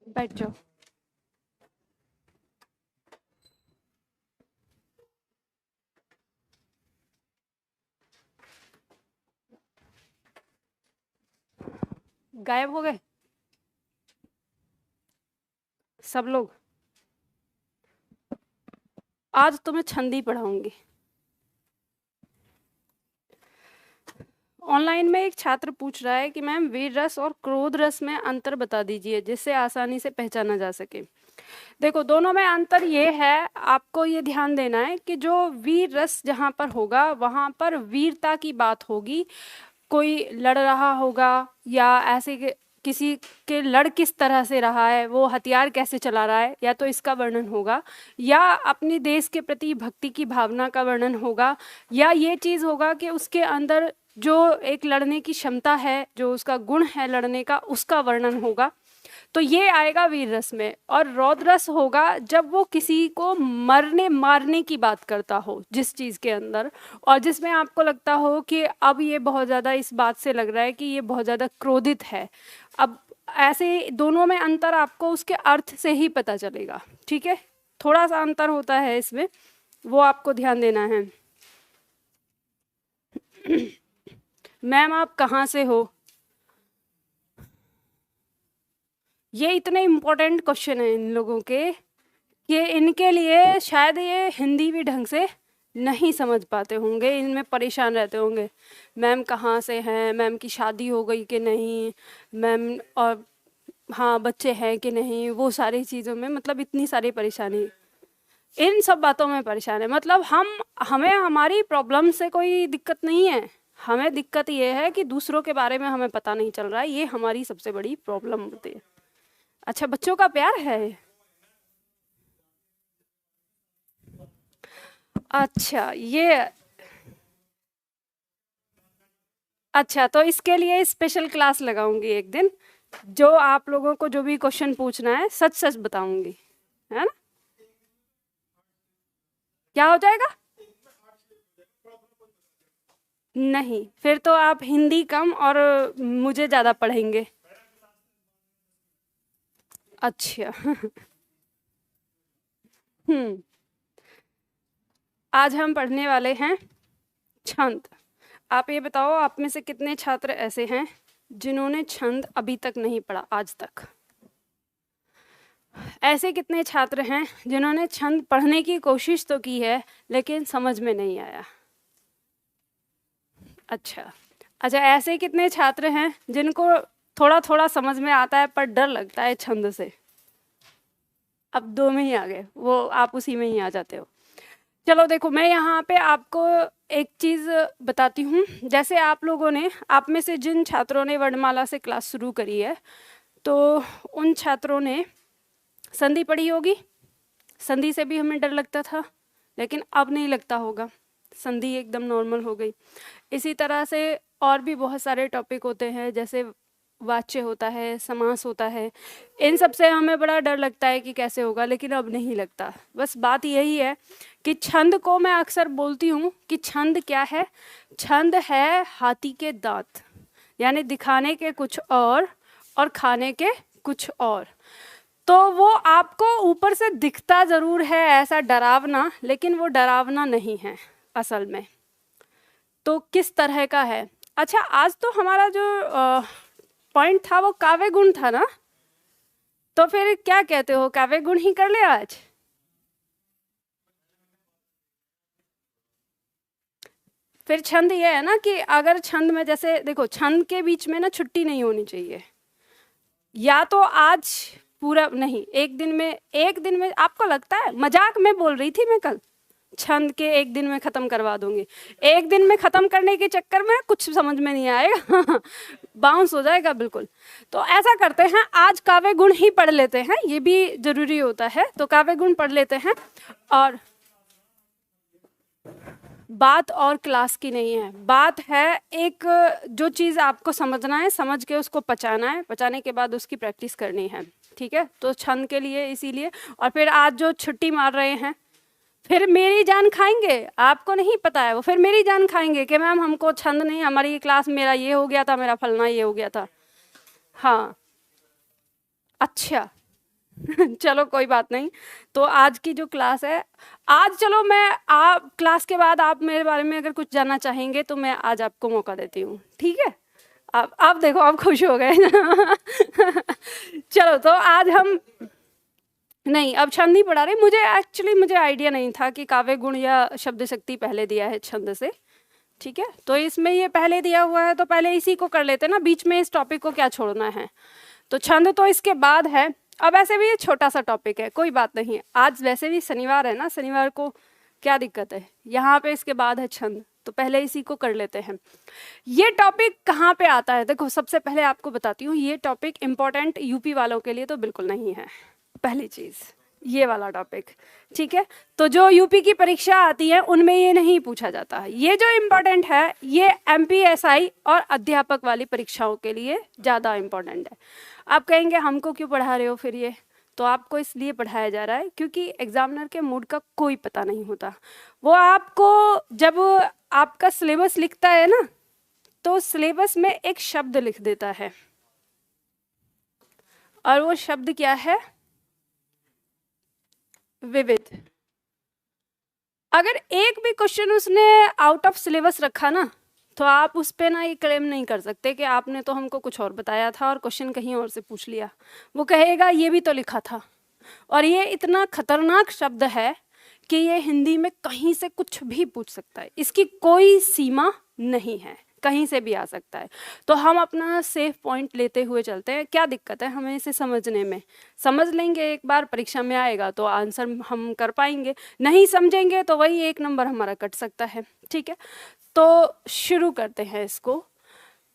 बैठ जाओ। गायब हो गए सब लोग। आज तुम्हें छंद ही पढ़ाऊंगी। ऑनलाइन में एक छात्र पूछ रहा है कि मैम वीर रस और क्रोध रस में अंतर बता दीजिए जिससे आसानी से पहचाना जा सके। देखो, दोनों में अंतर ये है, आपको ये ध्यान देना है कि जो वीर रस जहाँ पर होगा वहाँ पर वीरता की बात होगी। कोई लड़ रहा होगा या ऐसे किसी के लड़ किस तरह से रहा है, वो हथियार कैसे चला रहा है, या तो इसका वर्णन होगा, या अपने देश के प्रति भक्ति की भावना का वर्णन होगा, या ये चीज़ होगा कि उसके अंदर जो एक लड़ने की क्षमता है, जो उसका गुण है लड़ने का, उसका वर्णन होगा। तो ये आएगा वीर रस में। और रौद्र रस होगा जब वो किसी को मरने मारने की बात करता हो जिस चीज़ के अंदर, और जिसमें आपको लगता हो कि अब ये बहुत ज़्यादा इस बात से लग रहा है कि ये बहुत ज़्यादा क्रोधित है। अब ऐसे दोनों में अंतर आपको उसके अर्थ से ही पता चलेगा। ठीक है, थोड़ा सा अंतर होता है इसमें, वो आपको ध्यान देना है। मैम आप कहाँ से हो? ये इतने इम्पोर्टेंट क्वेश्चन है इन लोगों के कि इनके लिए शायद ये हिंदी भी ढंग से नहीं समझ पाते होंगे, इनमें परेशान रहते होंगे। मैम कहाँ से हैं, मैम की शादी हो गई कि नहीं, मैम और हाँ बच्चे हैं कि नहीं, वो सारी चीज़ों में मतलब इतनी सारी परेशानी, इन सब बातों में परेशान है। मतलब हमें हमारी प्रॉब्लम से कोई दिक्कत नहीं है, हमें दिक्कत ये है कि दूसरों के बारे में हमें पता नहीं चल रहा है, ये हमारी सबसे बड़ी प्रॉब्लम होती है। अच्छा, बच्चों का प्यार है। अच्छा ये, अच्छा तो इसके लिए स्पेशल क्लास लगाऊंगी एक दिन, जो आप लोगों को जो भी क्वेश्चन पूछना है सच सच बताऊंगी, है ना? क्या हो जाएगा? नहीं, फिर तो आप हिंदी कम और मुझे ज़्यादा पढ़ेंगे। अच्छा। हम्म, आज हम पढ़ने वाले हैं छंद। आप ये बताओ, आप में से कितने छात्र ऐसे हैं जिन्होंने छंद अभी तक नहीं पढ़ा आज तक? ऐसे कितने छात्र हैं जिन्होंने छंद पढ़ने की कोशिश तो की है लेकिन समझ में नहीं आया? अच्छा, अच्छा ऐसे कितने छात्र हैं जिनको थोड़ा थोड़ा समझ में आता है पर डर लगता है छंद से? अब दो में ही आ गए, वो आप उसी में ही आ जाते हो। चलो देखो, मैं यहाँ पे आपको एक चीज़ बताती हूँ। जैसे आप लोगों ने, आप में से जिन छात्रों ने वर्णमाला से क्लास शुरू करी है, तो उन छात्रों ने संधि पढ़ी होगी। संधि से भी हमें डर लगता था, लेकिन अब नहीं लगता होगा, संधि एकदम नॉर्मल हो गई। इसी तरह से और भी बहुत सारे टॉपिक होते हैं, जैसे वाच्य होता है, समास होता है, इन सब से हमें बड़ा डर लगता है कि कैसे होगा, लेकिन अब नहीं लगता। बस बात यही है कि छंद को मैं अक्सर बोलती हूँ कि छंद क्या है? छंद है हाथी के दांत, यानी दिखाने के कुछ और खाने के कुछ और। तो वो आपको ऊपर से दिखता ज़रूर है ऐसा डरावना, लेकिन वो डरावना नहीं है असल में। तो किस तरह का है? अच्छा, आज तो हमारा जो पॉइंट था वो काव्य गुण था ना, तो फिर क्या कहते हो, काव्य गुण ही कर ले आज? फिर छंद ये है ना कि अगर छंद में, जैसे देखो, छंद के बीच में ना छुट्टी नहीं होनी चाहिए। या तो आज पूरा नहीं, एक दिन में आपको लगता है, मजाक में बोल रही थी मैं कल, छंद के एक दिन में खत्म करवा दूंगी। एक दिन में खत्म करने के चक्कर में कुछ समझ में नहीं आएगा। बाउंस हो जाएगा बिल्कुल। तो ऐसा करते हैं, आज काव्य गुण ही पढ़ लेते हैं, ये भी जरूरी होता है, तो काव्य गुण पढ़ लेते हैं। और बात और क्लास की नहीं है, बात है एक, जो चीज़ आपको समझना है, समझ के उसको पचाना है, पचाने के बाद उसकी प्रैक्टिस करनी है। ठीक है, तो छंद के लिए इसीलिए। और फिर आज जो छुट्टी मार रहे हैं, फिर मेरी जान खाएंगे, आपको नहीं पता है, वो फिर मेरी जान खाएंगे कि मैम हमको छंद नहीं, हमारी क्लास मेरा ये हो गया था, मेरा फलना ये हो गया था। हाँ, अच्छा चलो कोई बात नहीं। तो आज की जो क्लास है, आज चलो मैं आप क्लास के बाद आप मेरे बारे में अगर कुछ जानना चाहेंगे तो मैं आज आपको मौका देती हूँ, ठीक है? आप देखो, आप खुश हो गए। चलो तो आज हम नहीं, अब छंद नहीं पढ़ा रहे। मुझे आइडिया नहीं था कि काव्य गुण या शब्द शक्ति पहले दिया है छंद से, ठीक है? तो इसमें ये पहले दिया हुआ है तो पहले इसी को कर लेते ना, बीच में इस टॉपिक को क्या छोड़ना है। तो छंद तो इसके बाद है। अब ऐसे भी ये छोटा सा टॉपिक है, कोई बात नहीं। आज वैसे भी शनिवार है ना, शनिवार को क्या दिक्कत है? यहाँ पे इसके बाद है छंद, तो पहले इसी को कर लेते हैं। ये टॉपिक कहाँ पे आता है? देखो, सबसे पहले आपको बताती हूँ, ये टॉपिक इम्पोर्टेंट यूपी वालों के लिए तो बिल्कुल नहीं है। पहली चीज ये वाला टॉपिक, ठीक है? तो जो यूपी की परीक्षा आती है उनमें ये नहीं पूछा जाता है। ये जो इम्पोर्टेंट है ये एमपीएसआई और अध्यापक वाली परीक्षाओं के लिए ज़्यादा इम्पोर्टेंट है। आप कहेंगे हमको क्यों पढ़ा रहे हो फिर ये? तो आपको इसलिए पढ़ाया जा रहा है क्योंकि एग्जामिनर के मूड का कोई पता नहीं होता। वो आपको जब आपका सिलेबस लिखता है ना, तो सिलेबस में एक शब्द लिख देता है, और वो शब्द क्या है? विविध। अगर एक भी क्वेश्चन उसने आउट ऑफ सिलेबस रखा ना, तो आप उस पे ना ये क्लेम नहीं कर सकते कि आपने तो हमको कुछ और बताया था और क्वेश्चन कहीं और से पूछ लिया। वो कहेगा ये भी तो लिखा था। और ये इतना खतरनाक शब्द है कि ये हिंदी में कहीं से कुछ भी पूछ सकता है, इसकी कोई सीमा नहीं है, कहीं से भी आ सकता है। तो हम अपना सेफ पॉइंट लेते हुए चलते हैं। क्या दिक्कत है हमें इसे समझने में? समझ लेंगे, एक बार परीक्षा में आएगा तो आंसर हम कर पाएंगे, नहीं समझेंगे तो वही 1 नंबर हमारा कट सकता है, ठीक है? तो शुरू करते हैं इसको।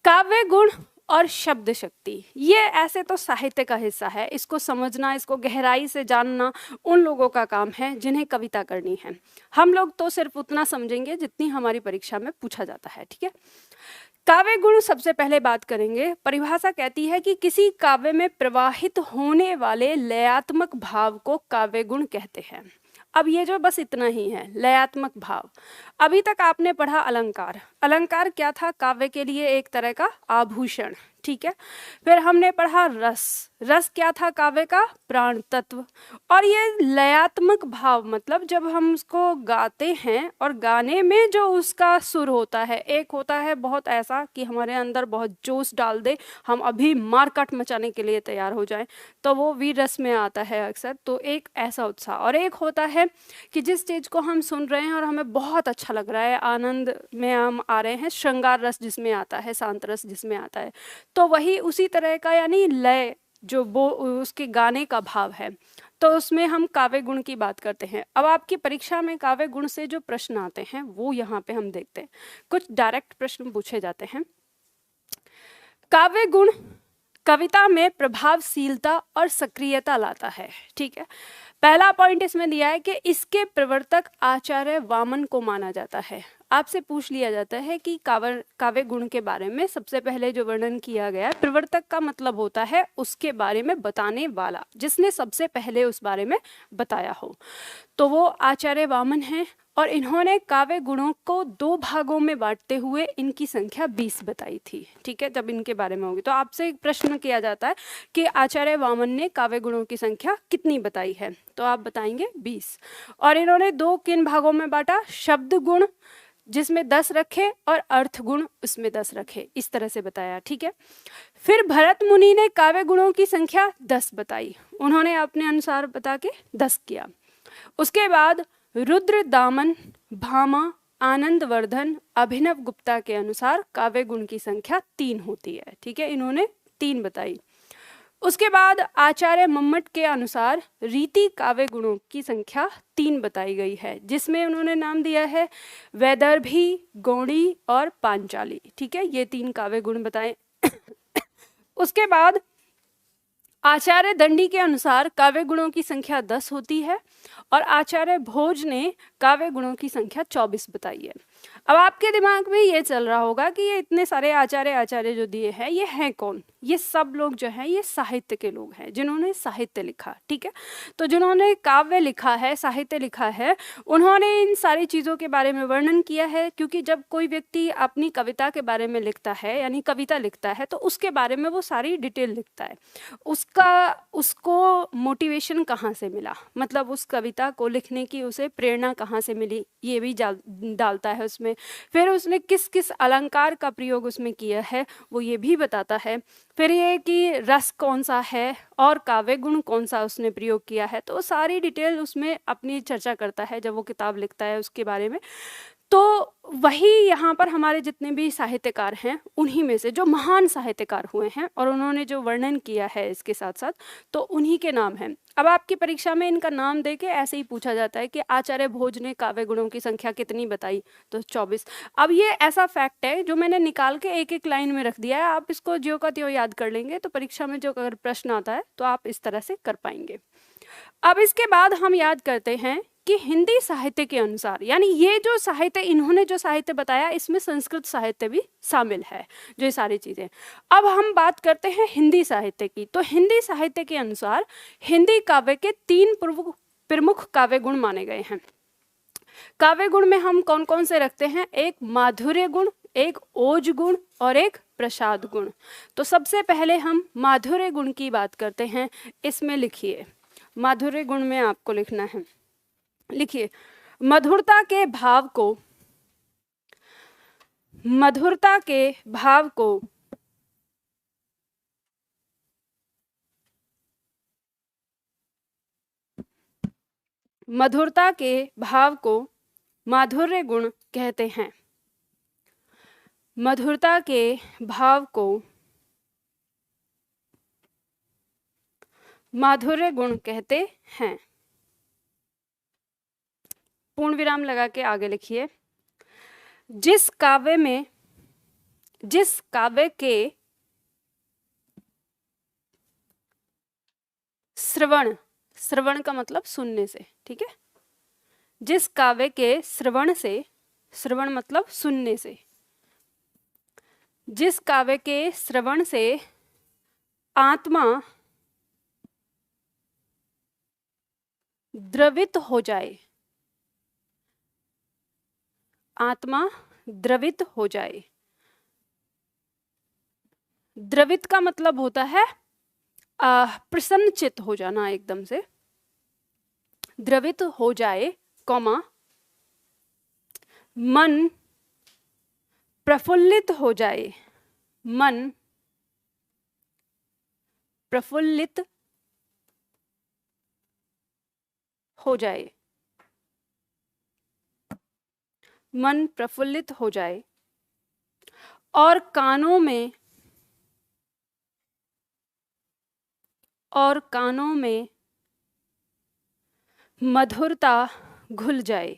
काव्य गुण और शब्द शक्ति, ये ऐसे तो साहित्य का हिस्सा है। इसको समझना, इसको गहराई से जानना उन लोगों का काम है जिन्हें कविता करनी है। हम लोग तो सिर्फ उतना समझेंगे जितनी हमारी परीक्षा में पूछा जाता है, ठीक है? काव्य गुण सबसे पहले बात करेंगे। परिभाषा कहती है कि किसी काव्य में प्रवाहित होने वाले लयात्मक भाव को काव्य गुण कहते हैं। अब ये जो बस इतना ही है, लयात्मक भाव। अभी तक आपने पढ़ा अलंकार। अलंकार क्या था? काव्य के लिए एक तरह का आभूषण, ठीक है? फिर हमने पढ़ा रस। रस क्या था? काव्य का प्राण तत्व। और ये लयात्मक भाव मतलब जब हम उसको गाते हैं और गाने में जो उसका सुर होता है, एक होता है बहुत ऐसा कि हमारे अंदर बहुत जोश डाल दे, हम अभी मारकाट मचाने के लिए तैयार हो जाएं, तो वो वीर रस में आता है अक्सर। तो एक ऐसा उत्साह। और एक होता है कि जिस स्टेज को हम सुन रहे हैं और हमें बहुत अच्छा लग रहा है, आनंद में हम आ रहे हैं, श्रृंगार रस जिसमें आता है, शांत रस जिसमें आता है। तो वही उसी तरह का, यानी लय जो वो उसके गाने का भाव है, तो उसमें हम काव्य गुण की बात करते हैं। अब आपकी परीक्षा में काव्य गुण से जो प्रश्न आते हैं वो यहाँ पे हम देखते हैं। कुछ डायरेक्ट प्रश्न पूछे जाते हैं। काव्य गुण कविता में प्रभावशीलता और सक्रियता लाता है, ठीक है? पहला पॉइंट इसमें दिया है कि इसके प्रवर्तक आचार्य वामन को माना जाता है। आपसे पूछ लिया जाता है कि काव्य गुण के बारे में सबसे पहले जो वर्णन किया गया है, प्रवर्तक का मतलब होता है उसके बारे में बताने वाला, जिसने सबसे पहले उस बारे में बताया हो। तो वो आचार्य वामन हैं और इन्होंने काव्य गुणों को 2 भागों में बांटते हुए इनकी संख्या 20 बताई थी, ठीक है? जब इनके बारे में होगी तो आपसे एक प्रश्न किया जाता है कि आचार्य वामन ने काव्य गुणों की संख्या कितनी बताई है, तो आप बताएंगे 20। और इन्होंने 2 किन भागों में बांटा? शब्द गुण जिसमें 10 रखे और अर्थ गुण उसमें 10 रखे, इस तरह से बताया, ठीक है? फिर भरत मुनि ने काव्य गुणों की संख्या 10 बताई, उन्होंने अपने अनुसार बता के 10 किया। उसके बाद रुद्र दामन, भामा, आनंद वर्धन, अभिनव गुप्ता के अनुसार काव्य गुण की संख्या 3 होती है, ठीक है? इन्होंने 3 बताई। उसके बाद आचार्य मम्मट के अनुसार रीति काव्य गुणों की संख्या 3 बताई गई है, जिसमें उन्होंने नाम दिया है वैदर्भी, गौड़ी और पांचाली, ठीक है? ये 3 काव्य गुण बताए। उसके बाद आचार्य दंडी के अनुसार काव्य गुणों की संख्या 10 होती है और आचार्य भोज ने काव्य गुणों की संख्या 24 बताई है। अब आपके दिमाग में ये चल रहा होगा कि ये इतने सारे आचार्य आचार्य जो दिए हैं ये हैं कौन? ये सब लोग जो हैं ये साहित्य के लोग हैं जिन्होंने साहित्य लिखा, ठीक है। तो जिन्होंने काव्य लिखा है, साहित्य लिखा है, उन्होंने इन सारी चीज़ों के बारे में वर्णन किया है। क्योंकि जब कोई व्यक्ति अपनी कविता के बारे में लिखता है, यानी कविता लिखता है, तो उसके बारे में वो सारी डिटेल लिखता है। उसको मोटिवेशन कहाँ से मिला, मतलब उस कविता को लिखने की उसे प्रेरणा कहाँ से मिली, ये भी डालता है उसमें। फिर उसने किस किस अलंकार का प्रयोग उसमें किया है वो ये भी बताता है। फिर ये कि रस कौन सा है और काव्य गुण कौन सा उसने प्रयोग किया है, तो सारी डिटेल उसमें अपनी चर्चा करता है जब वो किताब लिखता है उसके बारे में। तो वही यहाँ पर हमारे जितने भी साहित्यकार हैं उन्हीं में से जो महान साहित्यकार हुए हैं और उन्होंने जो वर्णन किया है इसके साथ साथ, तो उन्हीं के नाम हैं। अब आपकी परीक्षा में इनका नाम देके ऐसे ही पूछा जाता है कि आचार्य भोज ने काव्य गुणों की संख्या कितनी बताई, तो 24। अब ये ऐसा फैक्ट है जो मैंने निकाल के एक एक लाइन में रख दिया है, आप इसको ज्यों का त्यों याद कर लेंगे तो परीक्षा में जो अगर प्रश्न आता है तो आप इस तरह से कर पाएंगे। अब इसके बाद हम याद करते हैं कि हिंदी साहित्य के अनुसार, यानी ये जो साहित्य इन्होंने जो साहित्य बताया इसमें संस्कृत साहित्य भी शामिल है, जो ये सारी चीज़ें। अब हम बात करते हैं हिंदी साहित्य की। तो हिंदी साहित्य के अनुसार हिंदी काव्य के 3 प्रमुख काव्य गुण माने गए हैं। काव्य गुण में हम कौन कौन से रखते हैं? एक माधुर्य गुण, एक ओज गुण और एक प्रसाद गुण। तो सबसे पहले हम माधुर्य गुण की बात करते हैं। इसमें लिखिए, माधुर्य गुण में आपको लिखना है, लिखिए, मधुरता के भाव को, मधुरता के भाव को मधुरता के भाव को माधुर्य गुण कहते हैं। मधुरता के भाव को माधुर्य गुण कहते हैं। पूर्ण विराम लगा के आगे लिखिए, जिस काव्य के श्रवण का मतलब सुनने से, ठीक है, जिस काव्य के श्रवण मतलब सुनने से, जिस काव्य के श्रवण से आत्मा द्रवित हो जाए, आत्मा द्रवित हो जाए। द्रवित का मतलब होता है प्रसन्नचित्त हो जाना, एकदम से द्रवित हो जाए, कौमा, मन प्रफुल्लित हो जाए, मन प्रफुल्लित हो जाए, मन प्रफुल्लित हो जाए, और कानों में मधुरता घुल जाए।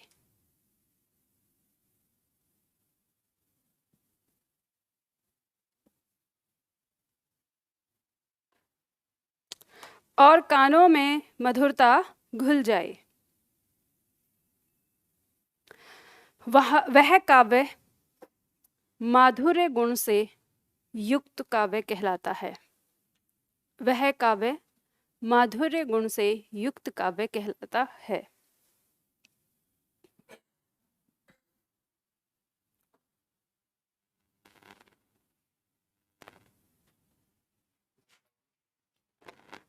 और कानों में मधुरता घुल जाए, वह काव्य माधुर्य गुण से युक्त काव्य कहलाता है। वह काव्य माधुर्य गुण से युक्त काव्य कहलाता है।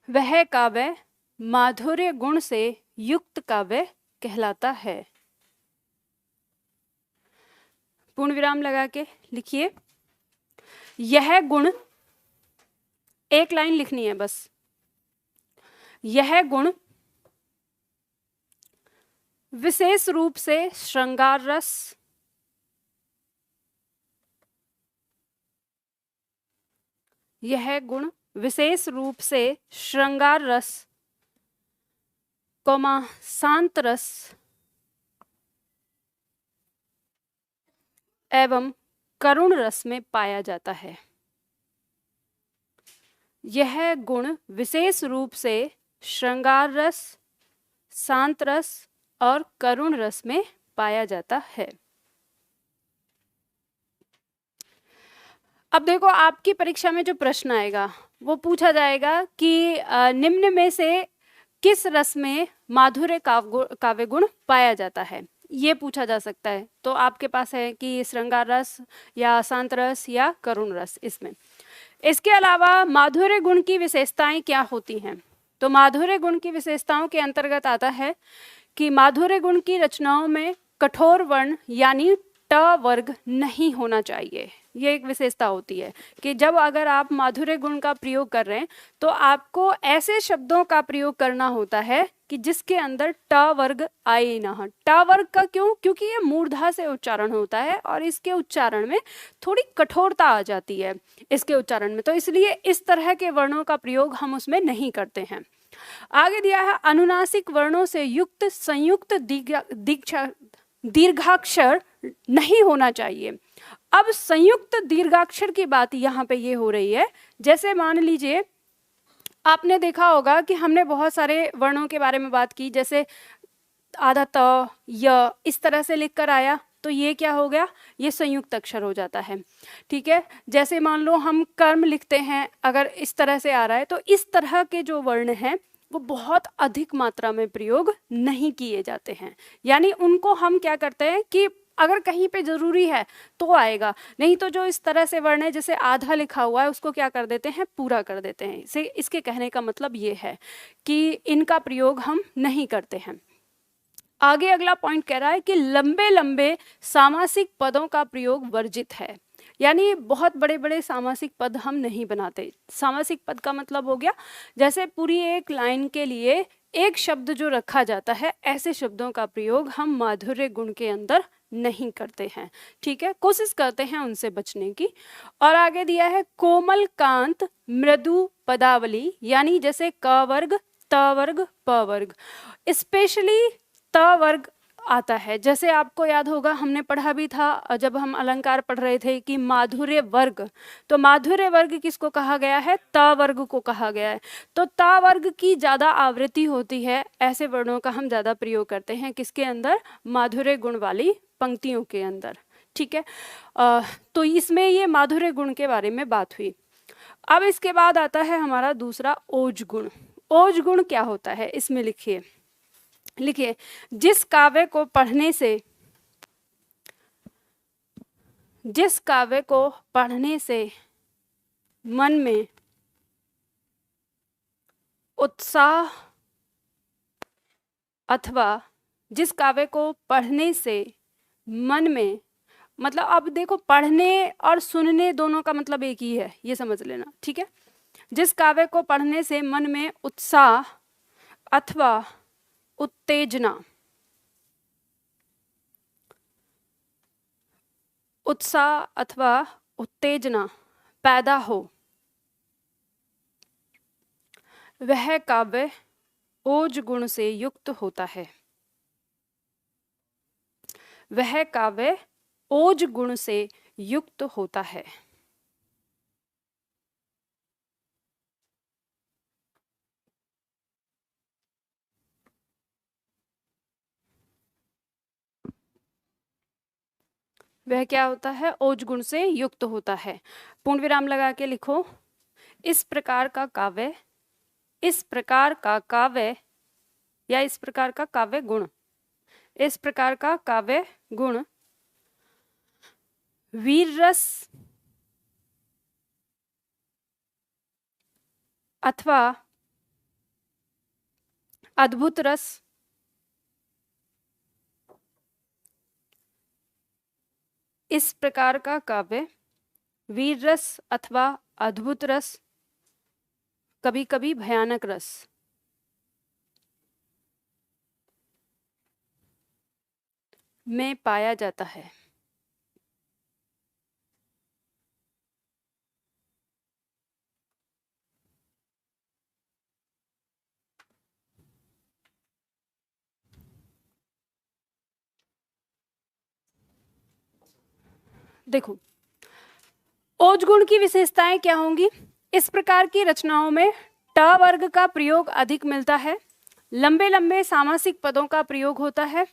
वह काव्य माधुर्य गुण से युक्त काव्य कहलाता है। पूर्ण विराम लगा के लिखिए, यह गुण, एक लाइन लिखनी है बस, यह गुण विशेष रूप से श्रृंगार रस, यह गुण विशेष रूप से श्रृंगार रस, शांत रस एवं करुण रस में पाया जाता है। यह गुण विशेष रूप से श्रृंगार रस, शांत रस और करुण रस में पाया जाता है। अब देखो आपकी परीक्षा में जो प्रश्न आएगा वो पूछा जाएगा कि निम्न में से किस रस में माधुर्य काव्य गुण पाया जाता है, ये पूछा जा सकता है। तो आपके पास है कि श्रृंगार रस या शांत रस या करुण रस इसमें। इसके अलावा माधुर्य गुण की विशेषताएं क्या होती हैं? तो माधुर्य गुण की विशेषताओं के अंतर्गत आता है कि माधुर्य गुण की रचनाओं में कठोर वर्ण यानी ट वर्ग नहीं होना चाहिए। ये एक विशेषता होती है कि जब अगर आप माधुर्य गुण का प्रयोग कर रहे हैं तो आपको ऐसे शब्दों का प्रयोग करना होता है कि जिसके अंदर ट वर्ग आए ना। ट वर्ग का क्यों? क्योंकि ये मूर्धा से उच्चारण होता है और इसके उच्चारण में थोड़ी कठोरता आ जाती है इसके उच्चारण में, तो इसलिए इस तरह के वर्णों का प्रयोग हम उसमें नहीं करते हैं। आगे दिया है अनुनासिक वर्णों से युक्त संयुक्त दीर्घाक्षर नहीं होना चाहिए। अब संयुक्त दीर्घाक्षर की बात यहाँ पे ये हो रही है, जैसे मान लीजिए आपने देखा होगा कि हमने बहुत सारे वर्णों के बारे में बात की, जैसे आधा त य इस तरह से लिख कर आया तो ये क्या हो गया, ये संयुक्त अक्षर हो जाता है। ठीक है, जैसे मान लो हम कर्म लिखते हैं, अगर इस तरह से आ रहा है तो इस तरह के जो वर्ण हैं वो बहुत अधिक मात्रा में प्रयोग नहीं किए जाते हैं, यानी उनको हम क्या करते हैं कि अगर कहीं पे जरूरी है तो आएगा, नहीं तो जो इस तरह से वर्ण है जैसे आधा लिखा हुआ है उसको क्या कर देते हैं, पूरा कर देते हैं। इसे इसके कहने का मतलब ये है कि इनका प्रयोग हम नहीं करते हैं। आगे अगला पॉइंट कह रहा है कि लंबे लंबे सामासिक पदों का प्रयोग वर्जित है, यानी बहुत बड़े बड़े सामासिक पद हम नहीं बनाते। सामासिक पद का मतलब हो गया जैसे पूरी एक लाइन के लिए एक शब्द जो रखा जाता है, ऐसे शब्दों का प्रयोग हम माधुर्य गुण के अंदर नहीं करते हैं। ठीक है, कोशिश करते हैं उनसे बचने की। और आगे दिया है कोमल कांत मृदु पदावली, यानी जैसे क वर्ग त वर्ग प वर्ग, स्पेशली त वर्ग आता है। जैसे आपको याद होगा हमने पढ़ा भी था जब हम अलंकार पढ़ रहे थे कि माधुर्य वर्ग, तो माधुर्य वर्ग किसको कहा गया है, त वर्ग को कहा गया है। तो त वर्ग की ज्यादा आवृत्ति होती है, ऐसे वर्णों का हम ज्यादा प्रयोग करते हैं किसके अंदर, माधुर्य गुण वाली पंक्तियों के अंदर। ठीक है, तो इसमें ये माधुर्य गुण के बारे में बात हुई। अब इसके बाद आता है हमारा दूसरा ओज गुण। ओज गुण क्या होता है, इसमें लिखिए जिस काव्य को पढ़ने से मन में उत्साह अथवा जिस काव्य को पढ़ने से मन में, मतलब अब देखो पढ़ने और सुनने दोनों का मतलब एक ही है, ये समझ लेना। ठीक है, जिस काव्य को पढ़ने से मन में उत्साह अथवा उत्तेजना पैदा हो, वह काव्य ओज गुण से युक्त होता है। वह काव्य ओज गुण से युक्त होता है। वह क्या होता है, ओज गुण से युक्त होता है। पूर्ण विराम लगा के लिखो, इस प्रकार का काव्य या इस प्रकार का काव्य गुण, इस प्रकार का काव्य गुण वीर रस अथवा अद्भुत रस इस प्रकार का काव्य वीर रस अथवा अद्भुत रस, कभी कभी भयानक रस में पाया जाता है। देखो ओज गुण की विशेषताएं क्या होंगी, इस प्रकार की रचनाओं में ट वर्ग का प्रयोग अधिक मिलता है, लंबे लंबे सामासिक पदों का प्रयोग होता है,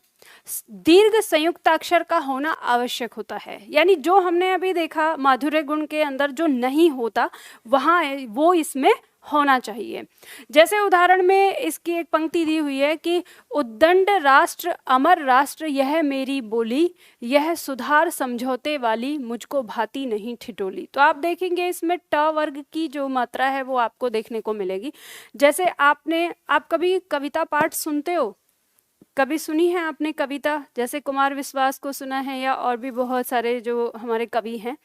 दीर्घ संयुक्ताक्षर का होना आवश्यक होता है, यानी जो हमने अभी देखा माधुर्य गुण के अंदर जो नहीं होता वहाँ वो इसमें होना चाहिए। जैसे उदाहरण में इसकी एक पंक्ति दी हुई है कि उद्दंड राष्ट्र अमर राष्ट्र यह मेरी बोली, यह सुधार समझौते वाली मुझको भाती नहीं ठिठोली। तो आप देखेंगे इसमें ट वर्ग की जो मात्रा है वो आपको देखने को मिलेगी। जैसे आप कभी कविता पाठ सुनते हो, कभी सुनी है आपने कविता? जैसे कुमार विश्वास को सुना है या और भी बहुत सारे जो हमारे कवि हैं,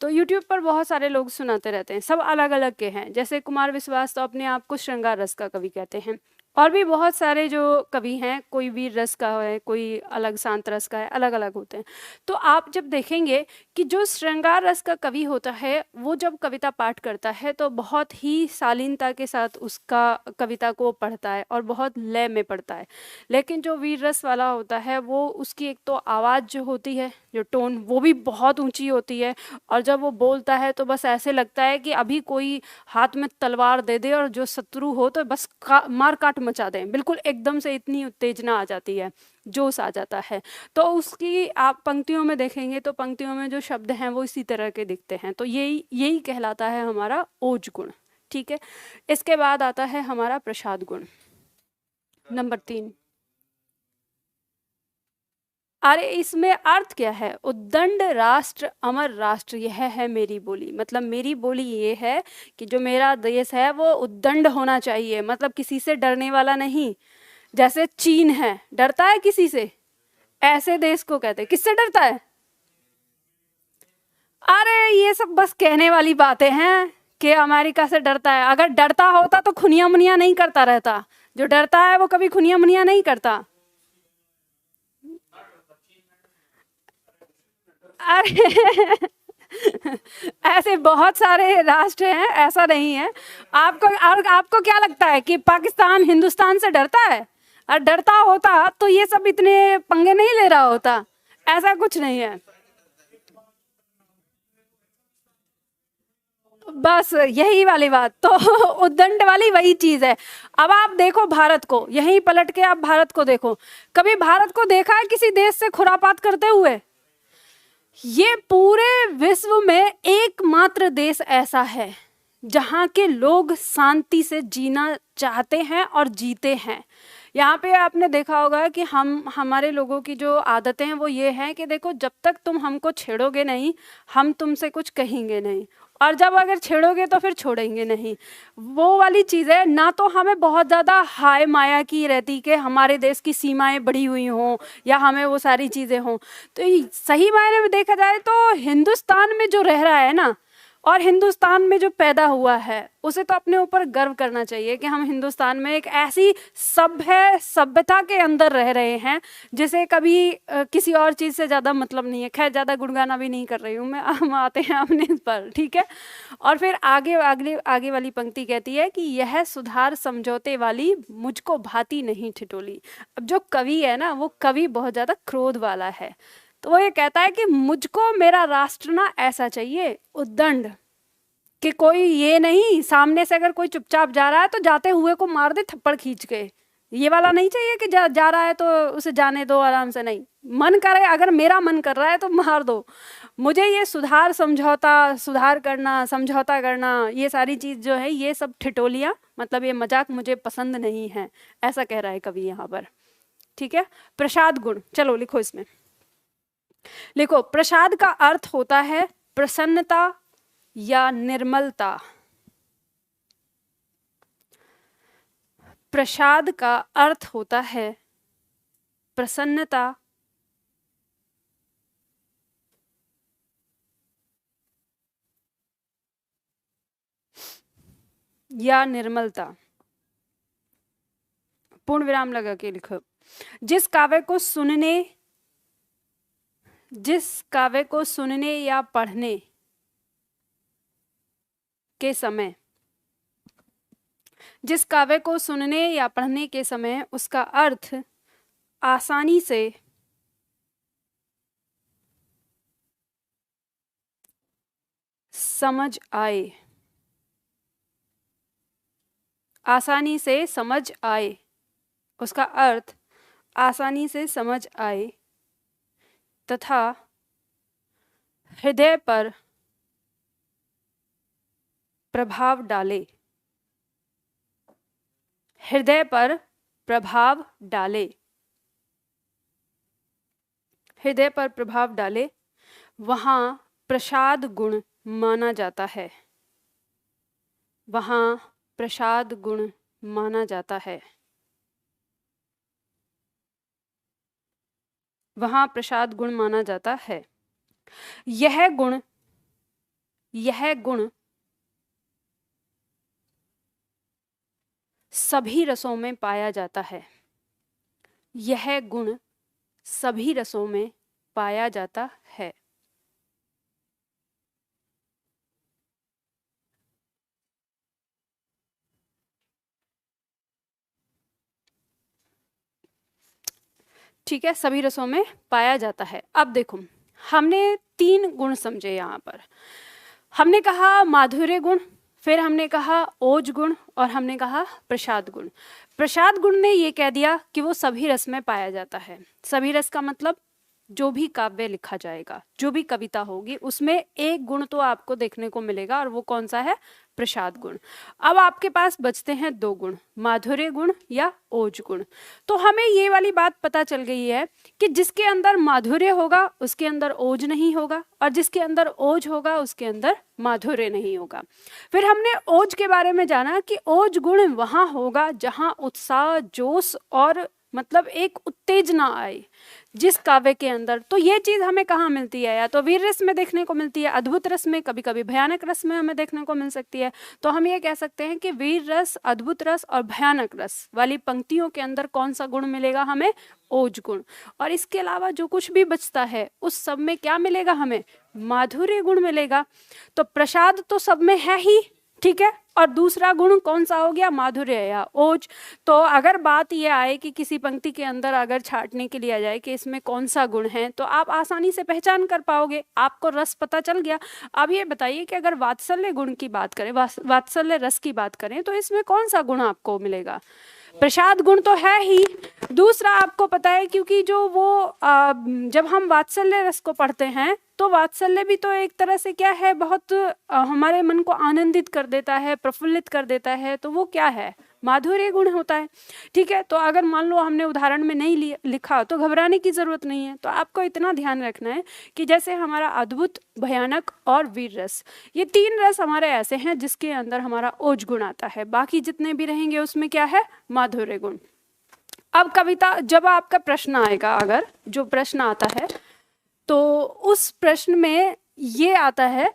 तो YouTube पर बहुत सारे लोग सुनाते रहते हैं, सब अलग अलग के हैं। जैसे कुमार विश्वास तो अपने आप को श्रृंगार रस का कवि कहते हैं, और भी बहुत सारे जो कवि हैं, कोई वीर रस का है, कोई अलग शांत रस का है, अलग अलग होते हैं। तो आप जब देखेंगे कि जो श्रृंगार रस का कवि होता है वो जब कविता पाठ करता है तो बहुत ही शालीनता के साथ उसका कविता को पढ़ता है और बहुत लय में पढ़ता है। लेकिन जो वीर रस वाला होता है वो उसकी एक तो आवाज़ जो होती है, जो टोन, वो भी बहुत ऊंची होती है, और जब वो बोलता है तो बस ऐसे लगता है कि अभी कोई हाथ में तलवार दे दे और जो शत्रु हो तो बस मार काट मचा दें, बिल्कुल एकदम से इतनी उत्तेजना आ जाती है, जोश आ जाता है। तो उसकी आप पंक्तियों में देखेंगे तो पंक्तियों में जो शब्द हैं वो इसी तरह के दिखते हैं। तो यही यही कहलाता है हमारा ओज गुण। ठीक है, इसके बाद आता है हमारा प्रसाद गुण, नंबर 3। अरे इसमें अर्थ क्या है? उद्दंड राष्ट्र अमर राष्ट्र यह है मेरी बोली, मतलब मेरी बोली ये है कि जो मेरा देश है वो उद्दंड होना चाहिए, मतलब किसी से डरने वाला नहीं। जैसे चीन है, डरता है किसी से? ऐसे देश को कहते हैं। किससे डरता है? अरे ये सब बस कहने वाली बातें हैं कि अमेरिका से डरता है। अगर डरता होता तो खुनिया मुनिया नहीं करता रहता। जो डरता है वो कभी खुनिया मुनिया नहीं करता। अरे ऐसे बहुत सारे राष्ट्र हैं, ऐसा नहीं है। आपको क्या लगता है कि पाकिस्तान हिंदुस्तान से डरता है? और डरता होता तो ये सब इतने पंगे नहीं ले रहा होता। ऐसा कुछ नहीं है। बस यही वाली बात तो उद्दंड वाली वही चीज है। अब आप देखो भारत को, यहीं पलट के आप भारत को देखो। कभी भारत को देखा है किसी देश से खुरापात करते हुए? ये पूरे विश्व में एकमात्र देश ऐसा है जहाँ के लोग शांति से जीना चाहते हैं और जीते हैं। यहाँ पे आपने देखा होगा कि हमारे लोगों की जो आदतें हैं वो ये हैं कि देखो, जब तक तुम हमको छेड़ोगे नहीं हम तुमसे कुछ कहेंगे नहीं, और जब अगर छेड़ोगे तो फिर छोड़ेंगे नहीं। वो वाली चीज़ है ना। तो हमें बहुत ज़्यादा हाय माया की रहती कि हमारे देश की सीमाएं बढ़ी हुई हों या हमें वो सारी चीज़ें हों। तो सही मायने में देखा जाए तो हिंदुस्तान में जो रह रहा है ना, और हिंदुस्तान में जो पैदा हुआ है, उसे तो अपने ऊपर गर्व करना चाहिए कि हम हिंदुस्तान में एक ऐसी सभ्यता के अंदर रह रहे हैं जिसे कभी किसी और चीज़ से ज़्यादा मतलब नहीं है। खैर ज़्यादा गुणगाना भी नहीं कर रही हूँ मैं, हम आते हैं अपने इस पर। ठीक है, और फिर आगे वाली पंक्ति कहती है कि यह सुधार समझौते वाली मुझको भाती नहीं ठिठोली। अब जो कवि है ना, वो कवि बहुत ज़्यादा क्रोध वाला है। तो वो ये कहता है कि मुझको मेरा राष्ट्र ना ऐसा चाहिए, उद्दंड, कि कोई ये नहीं सामने से अगर कोई चुपचाप जा रहा है तो जाते हुए को मार दे थप्पड़ खींच के। ये वाला नहीं चाहिए कि जा रहा है तो उसे जाने दो आराम से। नहीं, मन करे, अगर मेरा मन कर रहा है तो मार दो। मुझे ये सुधार करना, समझौता करना, ये सारी चीज़ जो है, ये सब ठिठोलियाँ, मतलब ये मजाक मुझे पसंद नहीं है, ऐसा कह रहा है कवि यहाँ पर। ठीक है, प्रसाद गुण, चलो लिखो इसमें। लिखो, प्रसाद का अर्थ होता है प्रसन्नता या निर्मलता। प्रसाद का अर्थ होता है प्रसन्नता या निर्मलता। पूर्ण विराम लगा के लिखो। जिस काव्य को सुनने या पढ़ने के समय, जिस काव्य को सुनने या पढ़ने के समय उसका अर्थ आसानी से समझ आए, आसानी से समझ आए, उसका अर्थ आसानी से समझ आए तथा हृदय पर प्रभाव डाले, हृदय पर प्रभाव डाले, हृदय पर प्रभाव डाले, वहाँ प्रसाद गुण माना जाता है, वहाँ प्रसाद गुण माना जाता है, वहाँ प्रसाद गुण माना जाता है। यह गुण सभी रसों में पाया जाता है, यह गुण सभी रसों में पाया जाता है। ठीक है, सभी रसों में पाया जाता है। अब देखो, हमने 3 गुण समझे यहाँ पर। हमने कहा माधुर्य गुण, फिर हमने कहा ओज गुण और हमने कहा प्रसाद गुण। प्रसाद गुण ने ये कह दिया कि वो सभी रस में पाया जाता है। सभी रस का मतलब जो भी काव्य लिखा जाएगा, जो भी कविता होगी, उसमें एक गुण तो आपको देखने को मिलेगा, और वो कौन सा है? प्रसाद गुण। अब आपके पास बचते हैं 2 गुण, माधुर्य गुण या ओज गुण। तो हमें ये वाली बात पता चल गई है कि जिसके अंदर माधुर्य होगा उसके अंदर ओज नहीं होगा, और जिसके अंदर ओज होगा उसके अंदर माधुर्य नहीं होगा। फिर हमने ओज के बारे में जाना कि ओज गुण वहां होगा जहां उत्साह, जोश और मतलब एक उत्तेजना आए जिस काव्य के अंदर। तो ये चीज हमें कहाँ मिलती है? या तो वीर रस में देखने को मिलती है, अद्भुत रस में, कभी कभी भयानक रस में हमें देखने को मिल सकती है। तो हम ये कह सकते हैं कि वीर रस, अद्भुत रस और भयानक रस वाली पंक्तियों के अंदर कौन सा गुण मिलेगा हमें? ओज गुण। और इसके अलावा जो कुछ भी बचता है उस सब में क्या मिलेगा हमें? माधुर्य गुण मिलेगा। तो प्रसाद तो सब में है ही, ठीक है, और दूसरा गुण कौन सा हो गया? माधुर्य या ओज। तो अगर बात ये आए कि किसी पंक्ति के अंदर अगर छांटने के लिए आ जाए कि इसमें कौन सा गुण है, तो आप आसानी से पहचान कर पाओगे, आपको रस पता चल गया। अब ये बताइए कि अगर वात्सल्य गुण की बात करें, वात्सल्य रस की बात करें, तो इसमें कौन सा गुण आपको मिलेगा? प्रसाद गुण तो है ही। दूसरा आपको पता है, क्योंकि जो वो जब हम वात्सल्य रस को पढ़ते हैं तो वात्सल्य भी तो एक तरह से क्या है, बहुत हमारे मन को आनंदित कर देता है, प्रफुल्लित कर देता है। तो वो क्या है? माधुर्य गुण होता है। ठीक है, तो अगर मान लो हमने उदाहरण में नहीं लिखा तो घबराने की जरूरत नहीं है। तो आपको इतना ध्यान रखना है कि जैसे हमारा अद्भुत, भयानक और वीर रस, ये 3 रस हमारे ऐसे हैं जिसके अंदर हमारा ओज गुण आता है। बाकी जितने भी रहेंगे उसमें क्या है? माधुर्य गुण। अब कविता, जब आपका प्रश्न आएगा, अगर जो प्रश्न आता है तो उस प्रश्न में ये आता है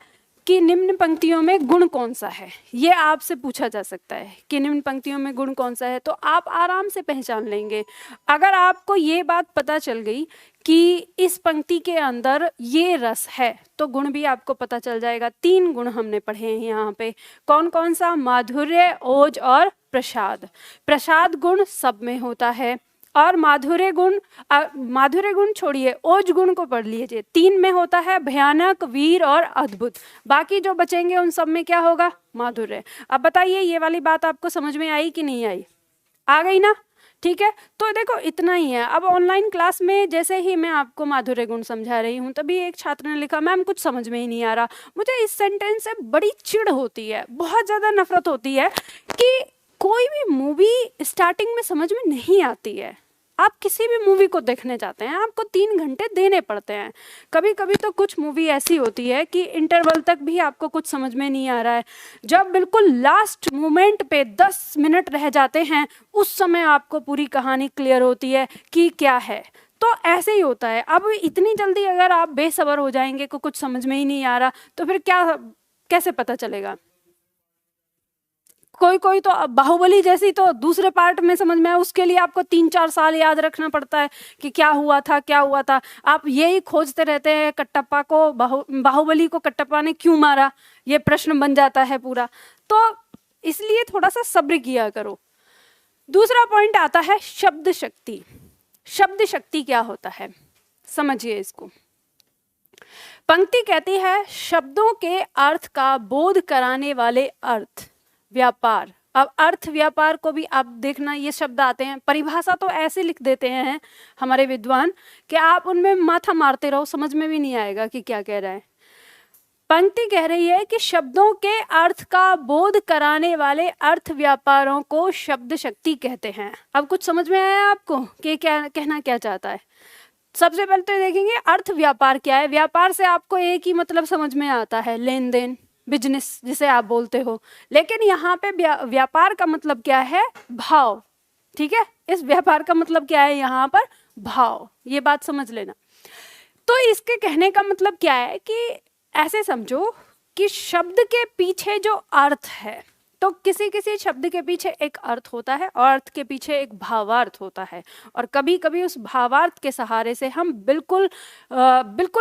कि निम्न पंक्तियों में गुण कौन सा है, ये आपसे पूछा जा सकता है कि निम्न पंक्तियों में गुण कौन सा है। तो आप आराम से पहचान लेंगे। अगर आपको ये बात पता चल गई कि इस पंक्ति के अंदर ये रस है, तो गुण भी आपको पता चल जाएगा। 3 गुण हमने पढ़े हैं यहाँ पे। कौन कौन सा? माधुर्य, ओज और प्रसाद। प्रसाद गुण सब में होता है, और माधुर्य गुण छोड़िए, ओज गुण को पढ़ लीजिए। 3 में होता है भयानक, वीर और अद्भुत। बाकी जो बचेंगे उन सब में क्या होगा? माधुर्य। अब बताइए, ये वाली बात आपको समझ में आई कि नहीं आई? आ गई ना? ठीक है, तो देखो इतना ही है। अब ऑनलाइन क्लास में जैसे ही मैं आपको माधुर्य गुण समझा रही हूँ, तभी एक छात्र ने लिखा, मैम कुछ समझ में ही नहीं आ रहा। मुझे इस सेंटेंस से बड़ी चिढ़ होती है, बहुत ज़्यादा नफरत होती है कि कोई भी मूवी स्टार्टिंग में समझ में नहीं आती है। आप किसी भी मूवी को देखने जाते हैं, आपको 3 घंटे देने पड़ते हैं। कभी कभी तो कुछ मूवी ऐसी होती है कि इंटरवल तक भी आपको कुछ समझ में नहीं आ रहा है। जब बिल्कुल लास्ट मोमेंट पे 10 मिनट रह जाते हैं, उस समय आपको पूरी कहानी क्लियर होती है कि क्या है। तो ऐसे ही होता है। अब इतनी जल्दी अगर आप बेसब्र हो जाएंगे कि कुछ समझ में ही नहीं आ रहा, तो फिर क्या, कैसे पता चलेगा? कोई कोई तो बाहुबली जैसी तो दूसरे पार्ट में समझ में आए, उसके लिए आपको 3-4 साल याद रखना पड़ता है कि क्या हुआ था, क्या हुआ था। आप यही खोजते रहते हैं कटप्पा को, बाहुबली को कटप्पा ने क्यों मारा, ये प्रश्न बन जाता है पूरा। तो इसलिए थोड़ा सा सब्र किया करो। दूसरा पॉइंट आता है शब्द शक्ति। शब्द शक्ति क्या होता है, समझिए इसको। पंक्ति कहती है, शब्दों के अर्थ का बोध कराने वाले अर्थ, व्यापार, अब अर्थ व्यापार को भी आप देखना, ये शब्द आते हैं, परिभाषा तो ऐसे लिख देते हैं हमारे विद्वान कि आप उनमें माथा मारते रहो, समझ में भी नहीं आएगा कि क्या कह रहा है। पंक्ति कह रही है कि शब्दों के अर्थ का बोध कराने वाले अर्थ व्यापारों को शब्द शक्ति कहते हैं। अब कुछ समझ में आया आपको कि क्या कहना क्या चाहता है? सबसे पहले तो देखेंगे अर्थ व्यापार क्या है। व्यापार से आपको एक ही मतलब समझ में आता है, लेन देन, बिजनेस जिसे आप बोलते हो। लेकिन यहाँ पे व्यापार का मतलब क्या है? भाव। ठीक है, इस व्यापार का मतलब क्या है यहाँ पर? भाव। ये बात समझ लेना। तो इसके कहने का मतलब क्या है कि ऐसे समझो कि शब्द के पीछे जो अर्थ है, तो किसी किसी शब्द के पीछे एक अर्थ होता है और अर्थ के पीछे एक भावार्थ होता है। और कभी कभी उस भावार्थ के सहारे से हम बिल्कुल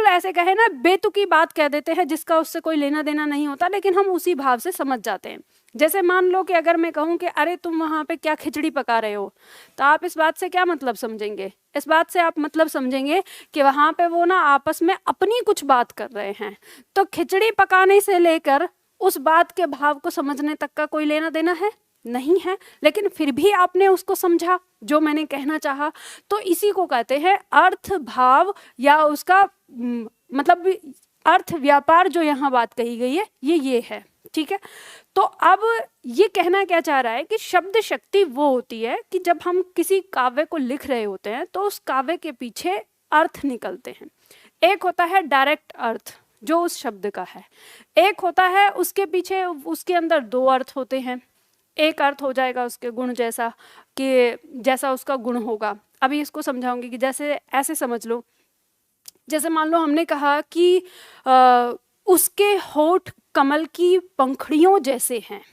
ऐसे कहे ना, बेतुकी बात कह देते हैं जिसका उससे कोई लेना देना नहीं होता, लेकिन हम उसी भाव से समझ जाते हैं। जैसे मान लो कि अगर मैं कहूँ कि अरे तुम वहाँ पे क्या खिचड़ी पका रहे हो, तो आप इस बात से क्या मतलब समझेंगे? इस बात से आप मतलब समझेंगे कि वहाँ पे वो ना आपस में अपनी कुछ बात कर रहे हैं। तो खिचड़ी पकाने से लेकर उस बात के भाव को समझने तक का कोई लेना देना है नहीं है, लेकिन फिर भी आपने उसको समझा जो मैंने कहना चाहा। तो इसी को कहते हैं अर्थ भाव, या उसका मतलब अर्थ व्यापार जो यहाँ बात कही गई है ये है। ठीक है, तो अब ये कहना क्या चाह रहा है कि शब्द शक्ति वो होती है कि जब हम किसी काव्य को लिख रहे होते हैं तो उस काव्य के पीछे अर्थ निकलते हैं। एक होता है डायरेक्ट अर्थ जो उस शब्द का है, एक होता है उसके पीछे, उसके अंदर दो अर्थ होते हैं। एक अर्थ हो जाएगा उसके गुण जैसा, कि जैसा उसका गुण होगा। अभी इसको समझाऊंगी कि जैसे ऐसे समझ लो, जैसे मान लो हमने कहा कि उसके होठ कमल की पंखड़ियों जैसे हैं,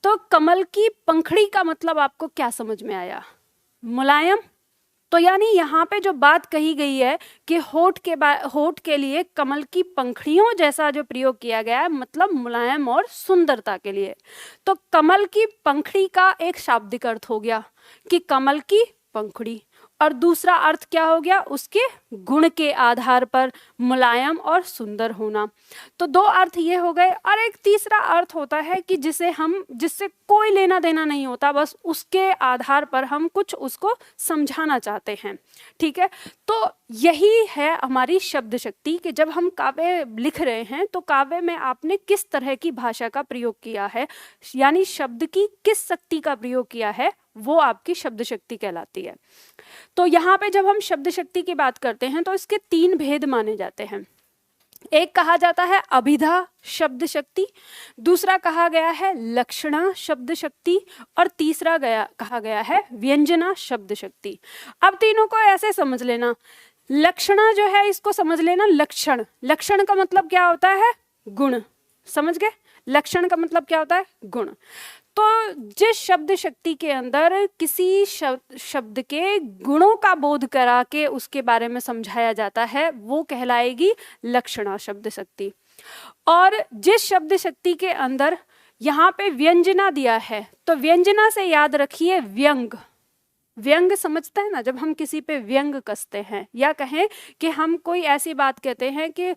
तो कमल की पंखड़ी का मतलब आपको क्या समझ में आया? मुलायम। तो यानी यहाँ पे जो बात कही गई है कि होठ के लिए कमल की पंखड़ियों जैसा जो प्रयोग किया गया है, मतलब मुलायम और सुंदरता के लिए। तो कमल की पंखड़ी का एक शाब्दिक अर्थ हो गया कि कमल की पंखड़ी, और दूसरा अर्थ क्या हो गया? उसके गुण के आधार पर मुलायम और सुंदर होना। तो दो अर्थ ये हो गए। और एक तीसरा अर्थ होता है कि जिससे कोई लेना देना नहीं होता, बस उसके आधार पर हम कुछ उसको समझाना चाहते हैं। ठीक है, तो यही है हमारी शब्द शक्ति कि जब हम काव्य लिख रहे हैं तो काव्य में आपने किस तरह की भाषा का प्रयोग किया है, यानी शब्द की किस शक्ति का प्रयोग किया है, वो आपकी शब्द शक्ति कहलाती है। तो यहाँ पे जब हम शब्द शक्ति की बात करते हैं तो इसके तीन भेद माने जाते हैं। एक कहा जाता है अभिधा शब्द शक्ति, दूसरा कहा गया है लक्षणा शब्द शक्ति, और तीसरा कहा गया है व्यंजना शब्द शक्ति। अब तीनों को ऐसे समझ लेना। लक्षणा जो है इसको समझ लेना, लक्षण का मतलब क्या होता है? गुण। समझ गए? लक्षण का मतलब क्या होता है? गुण। तो जिस शब्द शक्ति के अंदर किसी शब्द के गुणों का बोध करा के उसके बारे में समझाया जाता है वो कहलाएगी लक्षणा शब्द शक्ति। और जिस शब्द शक्ति के अंदर यहाँ पे व्यंजना दिया है, तो व्यंजना से याद रखिए व्यंग। व्यंग समझते हैं ना, जब हम किसी पे व्यंग कसते हैं, या कहें कि हम कोई ऐसी बात कहते हैं कि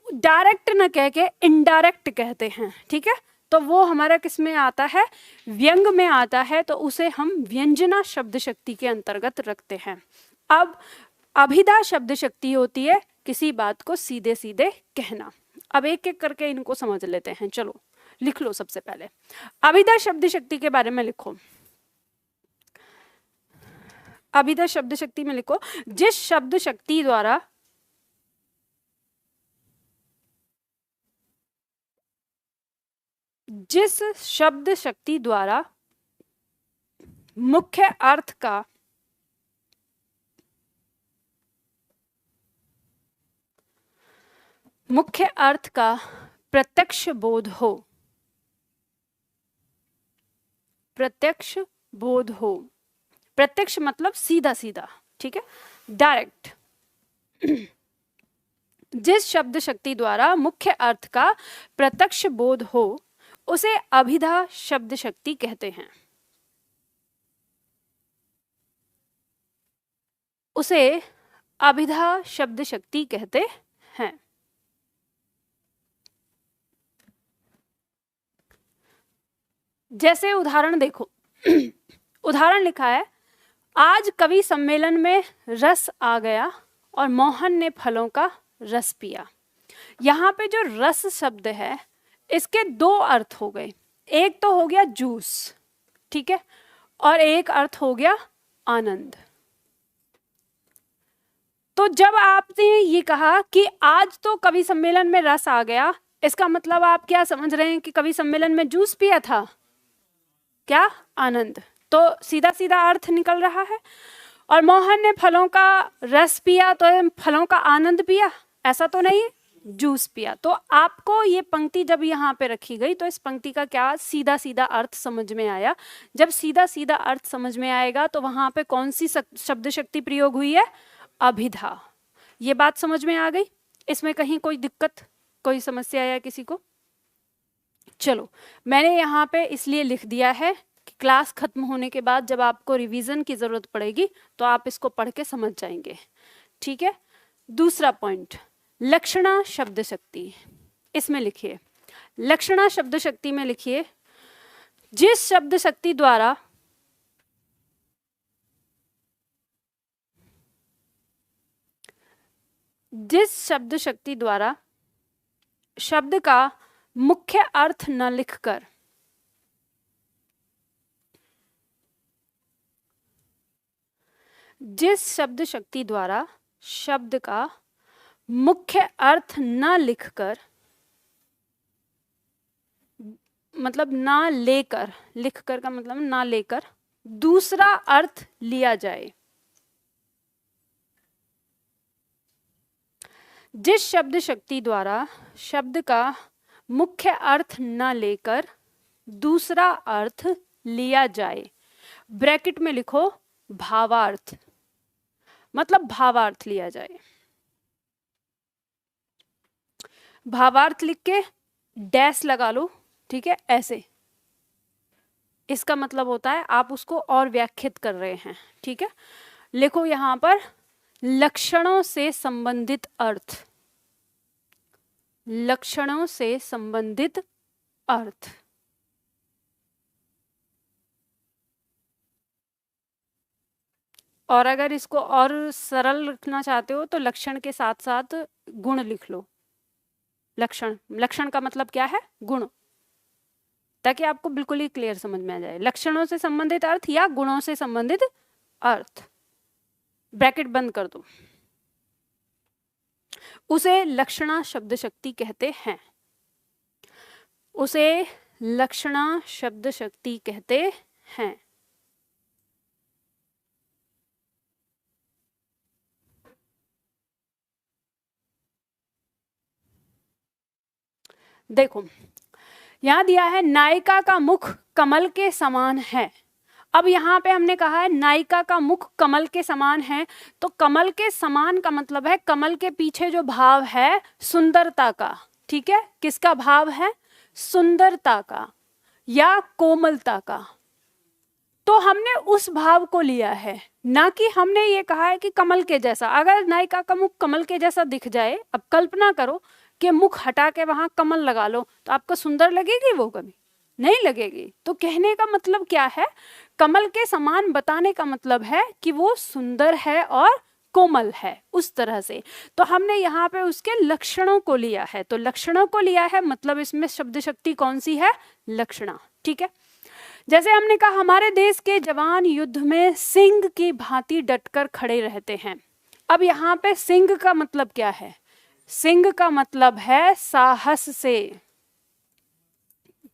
डायरेक्ट न कह के इनडायरेक्ट कहते हैं। ठीक है, तो वो हमारा किस में आता है? व्यंग में आता है। तो उसे हम व्यंजना शब्द शक्ति के अंतर्गत रखते हैं। अब अभिधा शब्द शक्ति होती है किसी बात को सीधे सीधे कहना। अब एक एक करके इनको समझ लेते हैं। चलो लिख लो। सबसे पहले अभिधा शब्द शक्ति के बारे में लिखो। अभिधा शब्द शक्ति में लिखो, जिस शब्द शक्ति द्वारा मुख्य अर्थ का प्रत्यक्ष बोध हो। प्रत्यक्ष बोध हो, प्रत्यक्ष मतलब सीधा सीधा। ठीक है, डायरेक्ट। जिस शब्द शक्ति द्वारा मुख्य अर्थ का प्रत्यक्ष बोध हो उसे अभिधा शब्द शक्ति कहते हैं। उसे अभिधा शब्द शक्ति कहते हैं। जैसे उदाहरण देखो, उदाहरण लिखा है, आज कवि सम्मेलन में रस आ गया और मोहन ने फलों का रस पिया। यहाँ पे जो रस शब्द है इसके दो अर्थ हो गए, एक तो हो गया जूस, ठीक है, और एक अर्थ हो गया आनंद। तो जब आपने ये कहा कि आज तो कवि सम्मेलन में रस आ गया, इसका मतलब आप क्या समझ रहे हैं कि कवि सम्मेलन में जूस पिया था? क्या? आनंद। तो सीधा सीधा अर्थ निकल रहा है। और मोहन ने फलों का रस पिया तो फलों का आनंद पिया, ऐसा तो नहीं है, जूस पिया। तो आपको ये पंक्ति जब यहाँ पे रखी गई तो इस पंक्ति का क्या सीधा सीधा अर्थ समझ में आया। जब सीधा सीधा अर्थ समझ में आएगा तो वहां पे कौन सी शब्द शक्ति प्रयोग हुई है? अभिधा। ये बात समझ में आ गई? इसमें कहीं कोई दिक्कत, कोई समस्या है किसी को? चलो, मैंने यहाँ पे इसलिए लिख दिया है कि क्लास खत्म होने के बाद जब आपको रिवीजन की जरूरत पड़ेगी तो आप इसको पढ़ के समझ जाएंगे, ठीक है। दूसरा पॉइंट, लक्षणा शब्द शक्ति। इसमें लिखिए, लक्षणा शब्द शक्ति में लिखिए, जिस शब्द शक्ति द्वारा शब्द का मुख्य अर्थ न लिखकर जिस शब्द शक्ति द्वारा शब्द का मुख्य अर्थ न लिखकर, मतलब ना लेकर, लिखकर का मतलब ना लेकर दूसरा अर्थ लिया जाए। जिस शब्द शक्ति द्वारा शब्द का मुख्य अर्थ न लेकर दूसरा अर्थ लिया जाए, ब्रैकेट में लिखो भावार्थ, मतलब भावार्थ लिया जाए। भावार्थ लिख के डैश लगा लो, ठीक है, ऐसे। इसका मतलब होता है आप उसको और व्याख्यात कर रहे हैं, ठीक है। लिखो यहां पर लक्षणों से संबंधित अर्थ, लक्षणों से संबंधित अर्थ। और अगर इसको और सरल लिखना चाहते हो तो लक्षण के साथ साथ गुण लिख लो। लक्षण, लक्षण का मतलब क्या है? गुण, ताकि आपको बिल्कुल ही क्लियर समझ में आ जाए। लक्षणों से संबंधित अर्थ या गुणों से संबंधित अर्थ, ब्रैकेट बंद कर दो। उसे लक्षणा शब्द शक्ति कहते हैं, उसे लक्षणा शब्द शक्ति कहते हैं। देखो यहां दिया है नायिका का मुख कमल के समान है। अब यहाँ पे हमने कहा है नायिका का मुख कमल के समान है, तो कमल के समान का मतलब है कमल के पीछे जो भाव है सुंदरता का, ठीक है। किसका भाव है? सुंदरता का या कोमलता का। तो हमने उस भाव को लिया है, ना कि हमने ये कहा है कि कमल के जैसा। अगर नायिका का मुख कमल के जैसा दिख जाए, अब कल्पना करो कि मुख हटा के वहां कमल लगा लो, तो आपको सुंदर लगेगी? वो कभी नहीं लगेगी। तो कहने का मतलब क्या है? कमल के समान बताने का मतलब है कि वो सुंदर है और कोमल है, उस तरह से। तो हमने यहाँ पे उसके लक्षणों को लिया है, तो लक्षणों को लिया है मतलब इसमें शब्द शक्ति कौन सी है? लक्षणा, ठीक है। जैसे हमने कहा हमारे देश के जवान युद्ध में सिंह की भांति डटकर खड़े रहते हैं। अब यहाँ पे सिंह का मतलब क्या है? सिंह का मतलब है साहस से,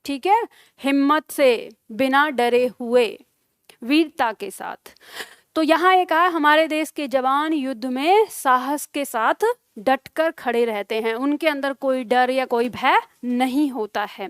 ठीक है, हिम्मत से, बिना डरे हुए, वीरता के साथ। तो यहाँ ये कहा हमारे देश के जवान युद्ध में साहस के साथ डटकर खड़े रहते हैं, उनके अंदर कोई डर या कोई भय नहीं होता है।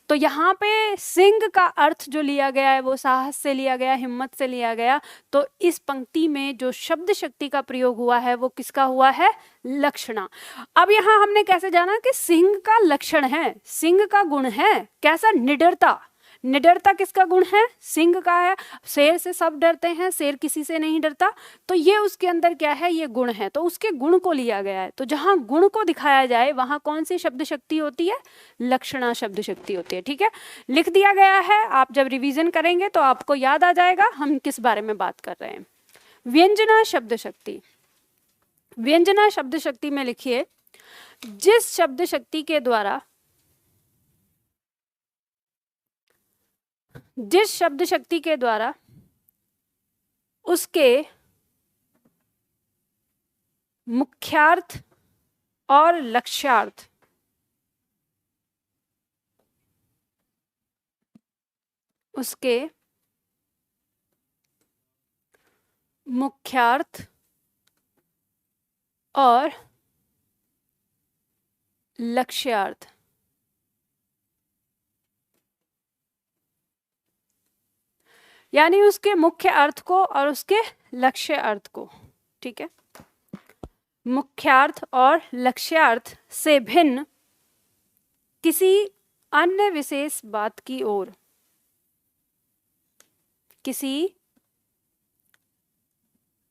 तो यहाँ पे सिंह का अर्थ जो लिया गया है वो साहस से लिया गया, हिम्मत से लिया गया। तो इस पंक्ति में जो शब्द शक्ति का प्रयोग हुआ है वो किसका हुआ है? लक्षणा। अब यहाँ हमने कैसे जाना कि सिंह का लक्षण है, सिंह का गुण है कैसा? निडरता। निडरता किसका गुण है? सिंह का है। शेर से सब डरते हैं, शेर किसी से नहीं डरता, तो ये उसके अंदर क्या है? ये गुण है, तो उसके गुण को लिया गया है। तो जहां गुण को दिखाया जाए वहां कौन सी शब्द शक्ति होती है? लक्षणा शब्द शक्ति होती है। ठीक है, लिख दिया गया है, आप जब रिवीजन करेंगे तो आपको याद आ जाएगा हम किस बारे में बात कर रहे हैं। व्यंजना शब्द शक्ति, व्यंजना शब्द शक्ति में लिखिए, जिस शब्द शक्ति के द्वारा, जिस शब्द शक्ति के द्वारा उसके मुख्यार्थ और लक्ष्यार्थ, उसके मुख्यार्थ और लक्ष्यार्थ, यानी उसके मुख्य अर्थ को और उसके लक्ष्य अर्थ को, ठीक है, मुख्यार्थ और लक्ष्यार्थ से भिन्न किसी अन्य विशेष बात की ओर, किसी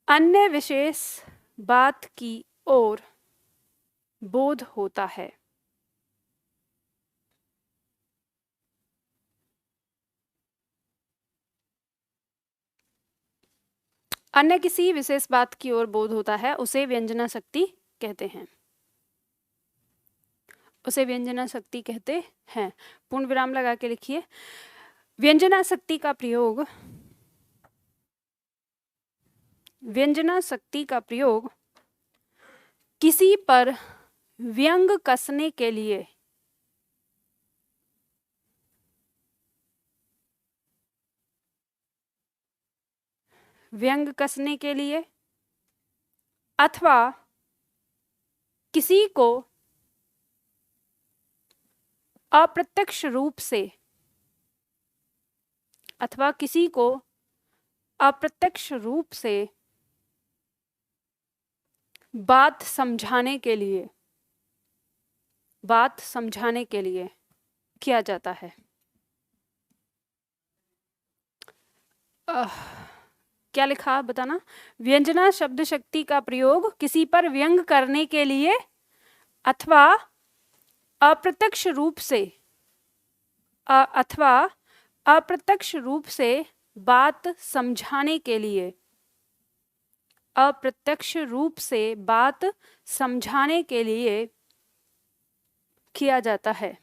अन्य विशेष बात की ओर बोध होता है। अन्य किसी विशेष बात की ओर बोध होता है, उसे व्यंजना शक्ति कहते हैं, उसे व्यंजना शक्ति कहते हैं। पूर्ण विराम लगा के लिखिए, व्यंजना शक्ति का प्रयोग, व्यंजना शक्ति का प्रयोग किसी पर व्यंग कसने के लिए, व्यंग कसने के लिए अथवा किसी को अप्रत्यक्ष रूप से, अथवा किसी को अप्रत्यक्ष रूप से बात समझाने के लिए, बात समझाने के लिए किया जाता है। क्या लिखा बताना? व्यंजना शब्द शक्ति का प्रयोग किसी पर व्यंग करने के लिए अथवा अप्रत्यक्ष रूप से, अथवा अप्रत्यक्ष रूप से बात समझाने के लिए, अप्रत्यक्ष रूप से बात समझाने के लिए किया जाता है।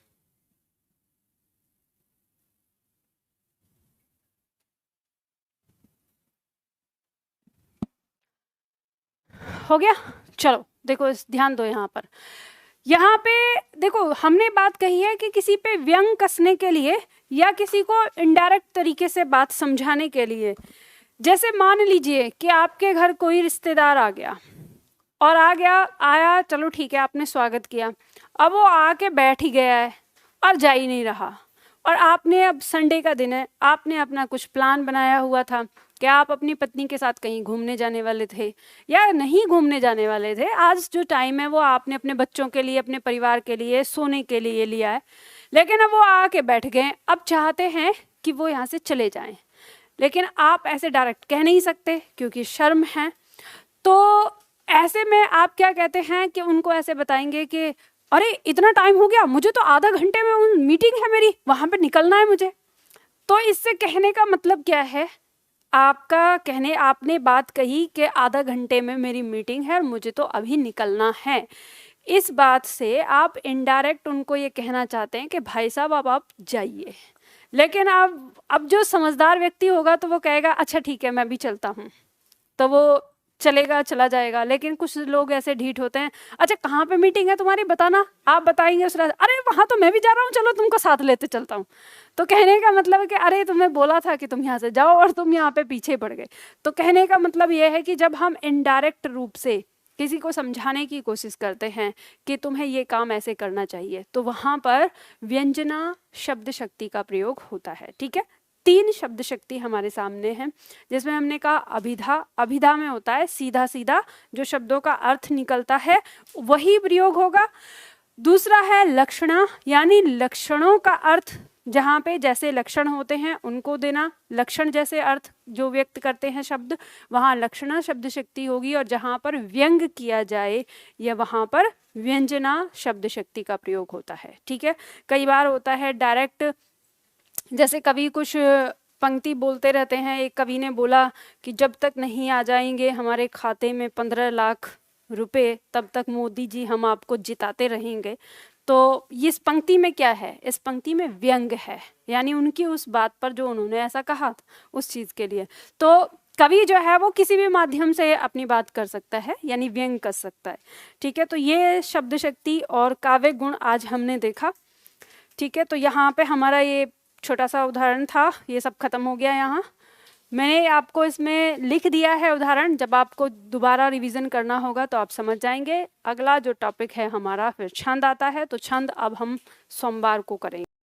हो गया? चलो देखो, ध्यान दो यहाँ पे देखो, हमने बात कही है कि किसी पे व्यंग कसने के लिए या किसी को इनडायरेक्ट तरीके से बात समझाने के लिए। जैसे मान लीजिए कि आपके घर कोई रिश्तेदार आ गया और आया, चलो ठीक है, आपने स्वागत किया, अब वो आके बैठ ही गया है और जा ही नहीं रहा, और आपने, अब संडे का दिन है, आपने अपना कुछ प्लान बनाया हुआ था कि आप अपनी पत्नी के साथ कहीं घूमने जाने वाले थे या नहीं घूमने जाने वाले थे। आज जो टाइम है वो आपने अपने बच्चों के लिए, अपने परिवार के लिए, सोने के लिए लिया है, लेकिन अब वो आके बैठ गए, अब चाहते हैं कि वो यहाँ से चले जाएं, लेकिन आप ऐसे डायरेक्ट कह नहीं सकते क्योंकि शर्म है। तो ऐसे में आप क्या कहते हैं कि उनको ऐसे बताएंगे कि अरे इतना टाइम हो गया, मुझे तो आधा घंटे में मीटिंग है मेरी, वहां पे निकलना है मुझे। तो इससे कहने का मतलब क्या है? आपका कहने, आपने बात कही कि आधा घंटे में मेरी मीटिंग है और मुझे तो अभी निकलना है। इस बात से आप इनडायरेक्ट उनको ये कहना चाहते हैं कि भाई साहब अब आप जाइए। लेकिन अब जो समझदार व्यक्ति होगा तो वो कहेगा अच्छा ठीक है मैं भी चलता हूँ, तो वो चलेगा, चला जाएगा। लेकिन कुछ लोग ऐसे ढीठ होते हैं, अच्छा कहाँ पे मीटिंग है तुम्हारी, बताना, आप बताएंगे उस रात, अरे वहाँ तो मैं भी जा रहा हूँ, चलो तुमको साथ लेते चलता हूँ। तो कहने का मतलब है कि अरे तुमने बोला था कि तुम यहाँ से जाओ और तुम यहाँ पे पीछे पड़ गए। तो कहने का मतलब ये है कि जब हम इनडायरेक्ट रूप से किसी को समझाने की कोशिश करते हैं कि तुम्हें ये काम ऐसे करना चाहिए, तो वहाँ पर व्यंजना शब्द शक्ति का प्रयोग होता है। ठीक है, 3 शब्द शक्ति हमारे सामने हैं, जिसमें हमने कहा अभिधा, अभिधा में होता है सीधा सीधा जो शब्दों का अर्थ निकलता है वही प्रयोग होगा। दूसरा है लक्षणा, यानी लक्षणों का अर्थ जहाँ पे जैसे लक्षण होते हैं उनको देना, लक्षण जैसे अर्थ जो व्यक्त करते हैं शब्द, वहाँ लक्षणा शब्द शक्ति होगी, और जहाँ पर व्यंग किया जाए या वहाँ पर व्यंजना शब्द शक्ति का प्रयोग होता है। ठीक है, कई बार होता है डायरेक्ट, जैसे कवि कुछ पंक्ति बोलते रहते हैं। एक कवि ने बोला कि जब तक नहीं आ जाएंगे हमारे खाते में 15 लाख रुपए, तब तक मोदी जी हम आपको जिताते रहेंगे। तो इस पंक्ति में क्या है, इस पंक्ति में व्यंग है, यानी उनकी उस बात पर जो उन्होंने ऐसा कहा उस चीज के लिए। तो कवि जो है वो किसी भी माध्यम से अपनी बात कर सकता है, यानी व्यंग कर सकता है। ठीक है, तो ये शब्द शक्ति और काव्य गुण आज हमने देखा। ठीक है, तो यहाँ पे हमारा ये छोटा सा उदाहरण था, ये सब खत्म हो गया। यहाँ मैंने आपको इसमें लिख दिया है उदाहरण, जब आपको दोबारा रिवीजन करना होगा तो आप समझ जाएंगे। अगला जो टॉपिक है हमारा फिर छंद आता है, तो छंद अब हम सोमवार को करेंगे।